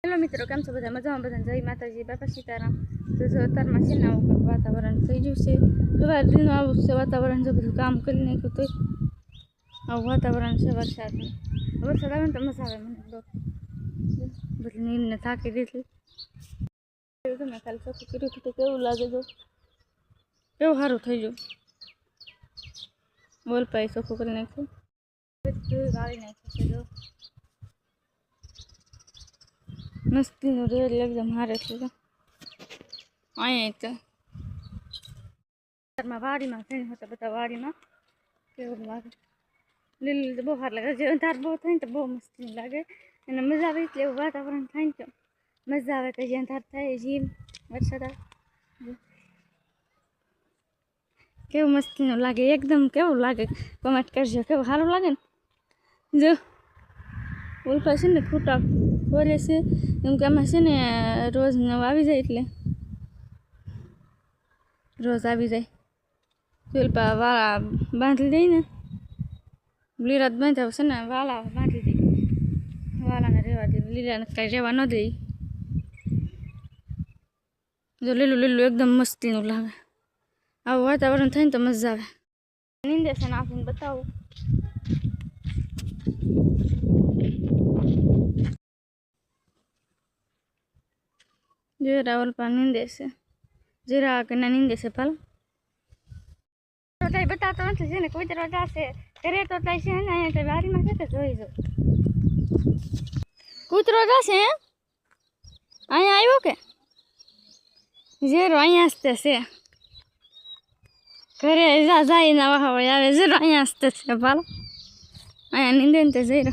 Hello મિત્રો, કેમ છો બધા? મજામાં? બધા જય માતાજી, બાપા સીતારામ. તો જો અત્યારમાં છે ને આવું વાતાવરણ થઈ ગયું છે. સવારથી આવું છે વાતાવરણ, જો બધું કામ કરી નાખ્યું તો આવું વાતાવરણ છે વરસાદનું. વરસાદ આવે ને તો મજા આવે મને બહુ. બધી નીંદને થાકી દીધી. મેં કાલે ચોખ્ખું કર્યું હતું તો કેવું લાગે જો, કેવું સારું થઈ ગયું. બોલ પાઈ ચોખ્ખું કરી નાખ્યું, ગાળી નાખ્યું છે જો. મસ્તીનું રેલ એકદમ હારે છે. અહીંયા તો વાડીમાં થઈને હતા બધા, વાડીમાં કેવું લાગે. લીલું તો બહુ સારું લાગે, જે અંધાર બહુ થાય ને તો બહુ મસ્તી લાગે અને મજા આવે. એટલે એવું વાતાવરણ થાય ને તો મજા આવે. કે જે અંધાર થાય જીમ વરસાદ આવે કેવું મસ્તીનું લાગે એકદમ. કેવું લાગે કમેન્ટ કરજો, કેવું સારું લાગે ને. જો ઉલ્ફા છે ને ફૂટા ફોરે છે, એમ કે આમાં છે ને રોજ નવ આવી જાય, એટલે રોજ આવી જાય. ઉલ્ફા વાળા બાંધી દઈ ને, લીરાત બાંધ્યા છે ને વાળા બાંધી દઈ, વાળાને રહેવા દે, લીરાને કાંઈ રહેવા ન દે. જો લીલું લીલું એકદમ મસ્તીનું લાગે. આવું વાતાવરણ થાય ને તો મજા આવે. નીંદે છે ને આપીને બતાવું. જે રાવલ પા નીંદે છે, જીરા કે ના નીંદે છે પાલ. કઈ બતાવતો નથી છે ને, કોઈ દરવાજા છે ઘરે તો થાય છે ને, અહીંયા વાડીમાં છે કે જોઈ જો. કૂતરો જશે અહીંયા આવ્યો કે જેરો અહીંયા હસતે છે. ઘરે જાય ના વાહ આવે જેરો અહીંયા હસતે છે પાલ. અહીંયા નીંદે ને તે જેરો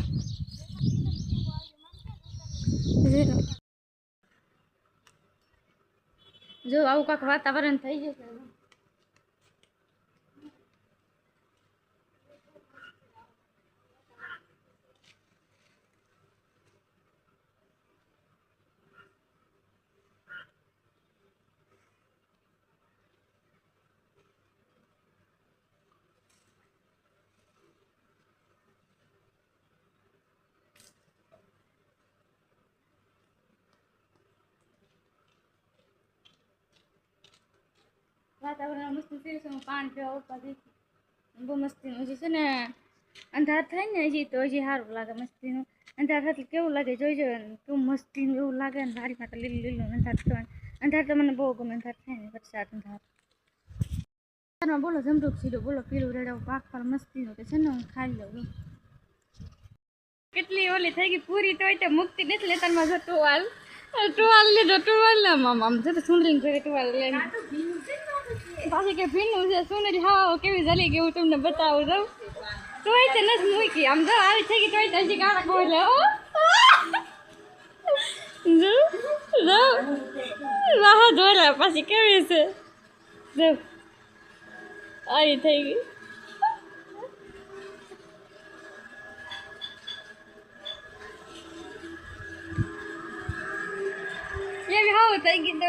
જો આવું કાંક વાતાવરણ થઈ ગયું છે. વાતાવરણ મસ્તી થઈ છે. હું પાણી પીવા ઉપર બહુ મસ્તીનું હજી છે ને. અંધાર થાય ને હજી તો હજી સારું લાગે મસ્તીનું. અંધાર થાય કેવું લાગે જોઈજો, કેવું મસ્તીનું એવું લાગે ને. વાડીમાં તો લીલું લીલું અંધાર થવાનું. અંધાર તો મને બહુ ગમે. અંધાર થાય ને વરસાદ અંધાર. બોલો જમરૂક સીધું, બોલો પીળું રેડાવું પાક પર મસ્તીનું કે છે ને હું ખાઈ લઉં. કેટલી ઓલી થઈ ગઈ પૂરી તોય તો મુક્તિ નથી લેતા. માં જો ટુવાલ લીધો, ટુવાલ ના મામા આમ જતો સુંદરી ઘરે ટુવાલ લઈને પાછી કે ભીનું છે સુંદરી. હા કેવી જલી ગયું તમને બતાવું દઉં. તોય તે નથી મૂકી આમ જો આવી થઈ ગઈ તોય હજી કાળા ખોલે. જો જો વાહ ધોરા પાછી કેવી છે જો આવી થઈ ગઈ. એવી હાવ થઈ ગઈ તો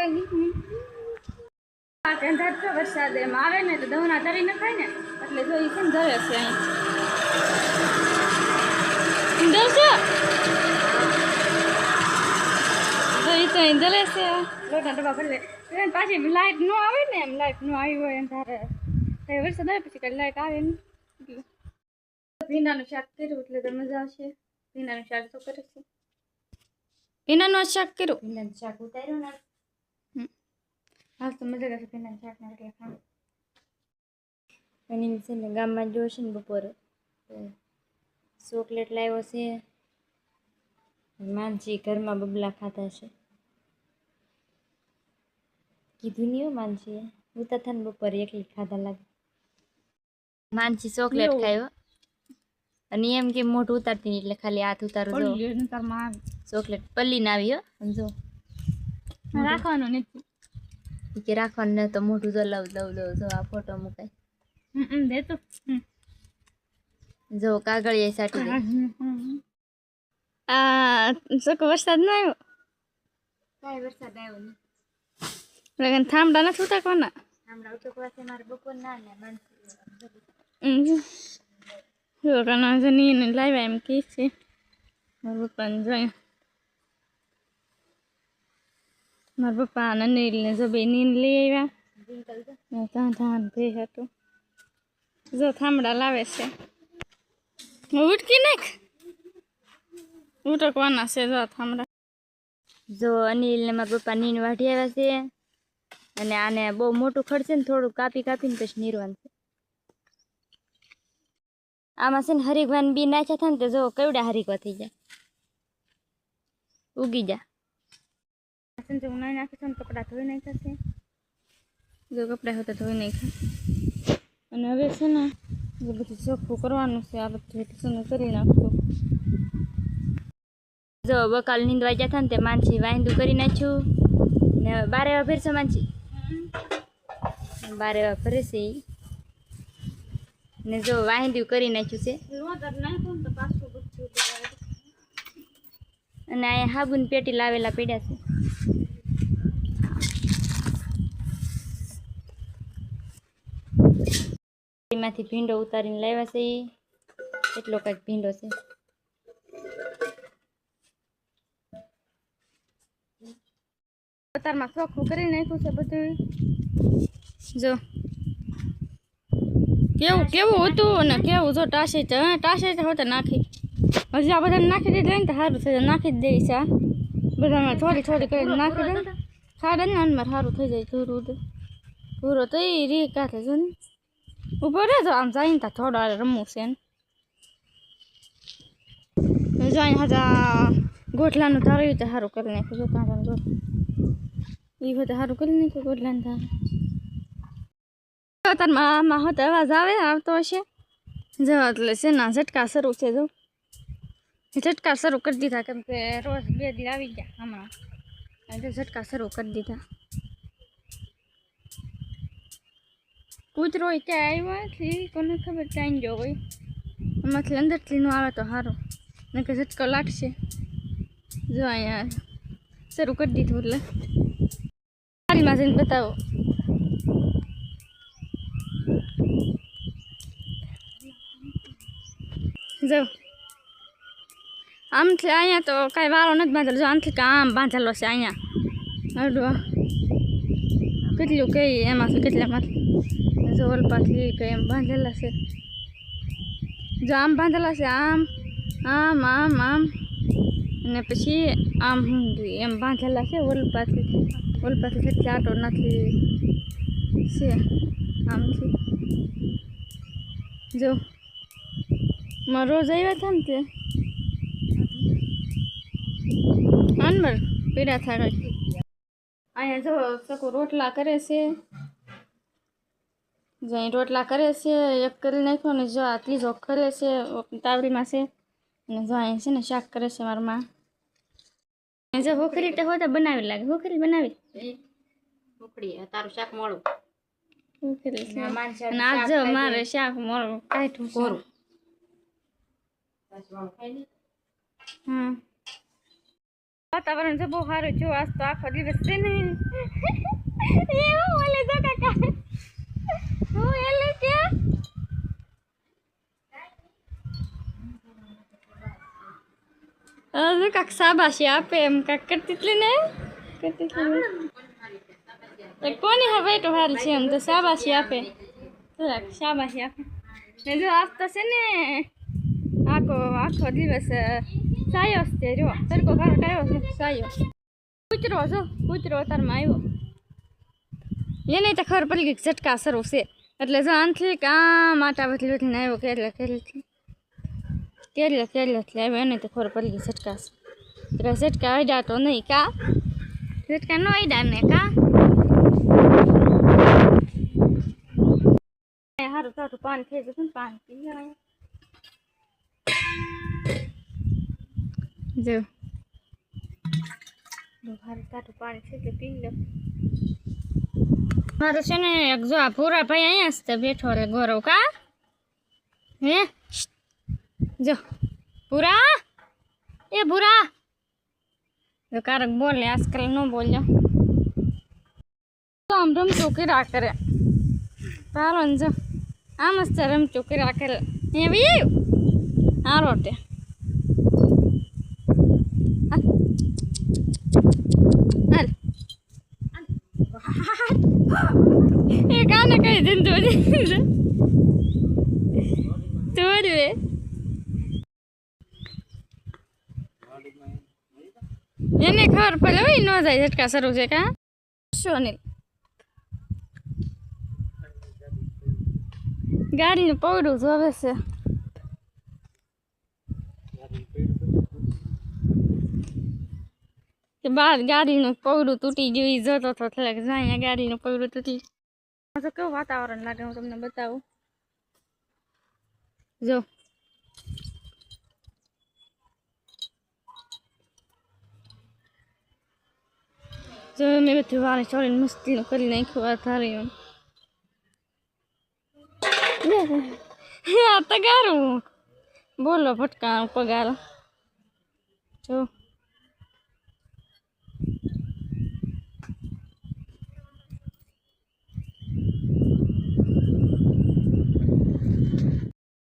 અંધાર તો વરસાદ એમ આવે ને તો દવના ધરી ન ખાય ને એટલે જો એ છે ને ધરે છે અહીં દોસો જો એ તો અહીં ધરે છે. લોટા ડબ્બા ભરી લે પાછી લાઈટ ન આવે ને, એમ લાઈટ ન આવી હોય અંધારે વરસાદ આવે પછી કઈ લાઈટ આવે ને. ભીંડાનું શાક કર્યું એટલે તો મજા આવશે. ભીંડાનું શાક તો કરે છે. ભીંડાનું શાક કર્યું, ભીંડાનું શાક ઉતાર્યું ને હા તો મજા આવશે. ભીંડાનું શાક ના એટલે ખાવાનું. અને છે ને ગામમાં જોશે ને બપોરે ચોકલેટ લાવ્યો છે. માનસી ઘરમાં બબલા ખાતા છે. કીધું નહીં હો માનસીએ, ઉતા થાય ને બપોરે એકલી ખાધા લાગે. માનસી ચોકલેટ ખાયો અને એમ કે મોઢું ઉતારતી નહીં એટલે ખાલી હાથ ઉતારું જો ચોકલેટ પલ્લી ના આવી. જો રાખવાનું નથી કે રાખવાનું ન તો મોઢું જો લવ જો આ ફોટો મુકાય દે તો જો કાગળિયા સાટી દે. આ વરસાદ ન આવ્યો, કાંઈ વરસાદ આવ્યો નહીં. થાંભલા નથી ઉતારવાના. થાંભલા ઉતરવાથી મારે બપોર ના ને માનસી લાવ્યા એમ કે છે મારું પપ્પાને જોઈ. મારા પપ્પા અને અનિલને જો બે નીંદ લઈ આવ્યા ત્યાં ધાન ભે હતું જો થાંભળા લાવે છે ઉઠકી નાખ ઉટકવાના છે જો થાંભળા જો અનિલ ને મારા પપ્પા નીંદ વાઢી આવ્યા છે અને આને બહુ મોટું ખડશે ને થોડું કાપી કાપીને પછી નીરવાનું છે આમાં છે ને હરીગવાન બી નાખ્યા થાય ને તો જો કેવડા હરીગવા થઈ જાય ઉગી જા જો નાઈ નાખે છે કપડાં ધોઈ નાખ્યા છે જો કપડાં હોતા ધોઈ નાખ્યા અને હવે છે ને જે બધું ચોખ્ખું કરવાનું છે આ બધું કરી નાખતું જો બકાલ નીંદવા ગયા હતા ને તે માનસી વાંદું કરી નાખ્યું ને 12 વાગે ફેરશે માનસી 12 વાગે ફરે છે ને જો વાંદું કરી નાખ્યું છે અને અહીંયા હાબુની પેટી લાવેલા પડ્યા છે એમાંથી ભીંડો ઉતારીને લાવ્યા છે એટલો કંઈક ભીંડો છે અત્યારમાં ચોખ્ખું કરી નાખ્યું છે બધું જો કેવું કેવું હતું અને કેવું જો ટાશે હોતે નાખી હજી આ બધાને નાખી દીધી ને તો સારું થઈ જાય નાખી જ દઈ છે આ બધામાં થોડી થોડી કરીને નાખી દે ખાડે ને અનમાં સારું થઈ જાય ધૂરો તો એ રી કાઢે જો ને ઊભો રહેજો આમ જઈને ત્યાં થોડો રમવું છે ને જો અહીં હાજા ગોઠલાનું ધાર્યું તો સારું કરી નાખ્યું જો કાંટા ગોઠ એ બધું સારું કરી નાખ્યું ગોઠલાનું ધાર તારમાં આમાં હોતો અવાજ આવતો હશે જો એટલે છે ના ઝટકા શરૂ છે જો ઝટકા શરૂ કરી દીધા કેમ કે રોજ 2 દી આવી ગયા હમણાં એટલે ઝટકા શરૂ કરી દીધા કૂતરો ક્યાં આવ્યો એટલે કોને ખબર ચાઈ ગયો હોય એમાંથી અંદરથી નો આવે તો સારું ને કે ઝટકો લાગશે જો અહીંયા શરૂ કરી દીધું એટલે થાળીમાં જઈને બતાવો જો આમથી અહીંયા તો કાંઈ વારો નથી બાંધેલો જો આમથી આમ બાંધેલો છે અહીંયા અડવા કેટલું કઈ એમાંથી કેટલામાંથી જો ઓલપાથી કઈ એમ બાંધેલા છે જો આમ બાંધેલા છે આમ આમ આમ આમ અને પછી આમ એમ બાંધેલા છે ઓલપાથી કેટલી આટો નથી છે આમથી જો રોજ આવ્યા હતા ને તે અનબર પીડા થાય અહીંયા જો સકો રોટલા કરે છે જો અહીં રોટલા કરે છે એક કરી નાખ્યો ને જો આ ત્રીજો કરે છે તાવડીમાં છે અને જો અહીં છે ને શાક કરે છે મારા માં જો ભૂખરી તો હોય તો બનાવી લાગે ભૂખરી બનાવી તારું શાક મળું ભૂખરી છે અને આજ જો મારે શાક મળું કાઢું કોરું હા વાતાવરણ છે બહુ સારું જો આજ તો આખો દિવસ છે ને એવું બોલે જો કાકા હું એટલે કે કાક શાબાશી આપે એમ કાક કરતી હતી ને કોની હવે તો હાલ છે એમ તો શાબાશી આપે શાબાશી આપે ને જો આજ તો છે ને આખો દિવસ સાયો જ છે જો તડકો કારક આવ્યો છે સાયો કૂતરો તારમાં આવ્યો એને તો ખબર પડી ગઈ ઝટકા શરૂ છે એટલે જો આનથી આમ આટા બદલી બદલીને આવ્યો કેટલેથી આવ્યો એને તો ખબર પડી ગઈ ઝટકા એટલે ઝટકા અડ્યા તો નહીં કા ઝટકા ન અડ્યા ને કા સારું સારું પાણી થઈ જશે ને પાણી પી જાય જો ભારે તારું પાણી છે એટલે પી લો મારું છે ને જો આ પૂરા ભાઈ અહીંયા જ બેઠો રે ગૌરવ કા હે જો પૂરા એ પૂરા જો કારક બોલે આજકાલ ન બોલ્યો તો આમ રમતું કર્યા કરે તારો ને જો આમ જ રમતું કર્યા કરે એવી આ રોટે હાલ જઈને તોડવે એને ખબર પડે હોય ન જાય ઝટકા શરૂ છે કા શું નહીં ગાડીનું પગડું જોવે છે કે બાર ગાડીનું પગડું તૂટી ગયું ઈ જોતો તો થોડાક જાય ગાડીનું પગડું તૂટી તો કેવું વાતાવરણ લાગે હું તમને બતાવું જો જો મેં બધું વાળી ચોળીને મસ્તીનું કરી નાખ્યું આ થારી આ તગારું બોલો ફટકા પગાર જો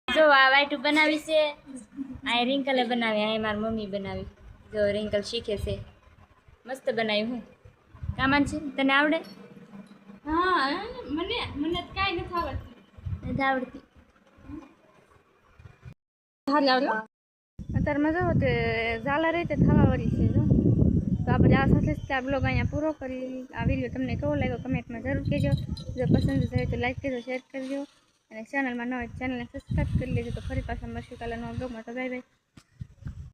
જો આ વાઈટ બનાવી છે આ રિંકલે બનાવી આ મારી મમ્મી બનાવી જો રિંકલ શીખે છે મસ્ત બનાવી હું કામાન છે તને આવડે હા મને કાંઈ નથી આવડતું નથી આવડતી અત્યારમાં જો તે ઝાલા રહી તે થવાવાળી છે જો તો આપણે આ સાથે જ આ બ્લોગ અહીંયા પૂરો કરી આ વિડીયો તમને કેવો લાગ્યો કમેન્ટમાં જરૂર કહેજો જો પસંદ થાય તો લાઈક કરજો શેર કરજો અને ચેનલમાં ન હોય ચેનલને સબસ્ક્રાઈબ કરી લેજો તો ફરી પાછા મળશું કાલે નવા બ્લોગમાં તો બાય બાય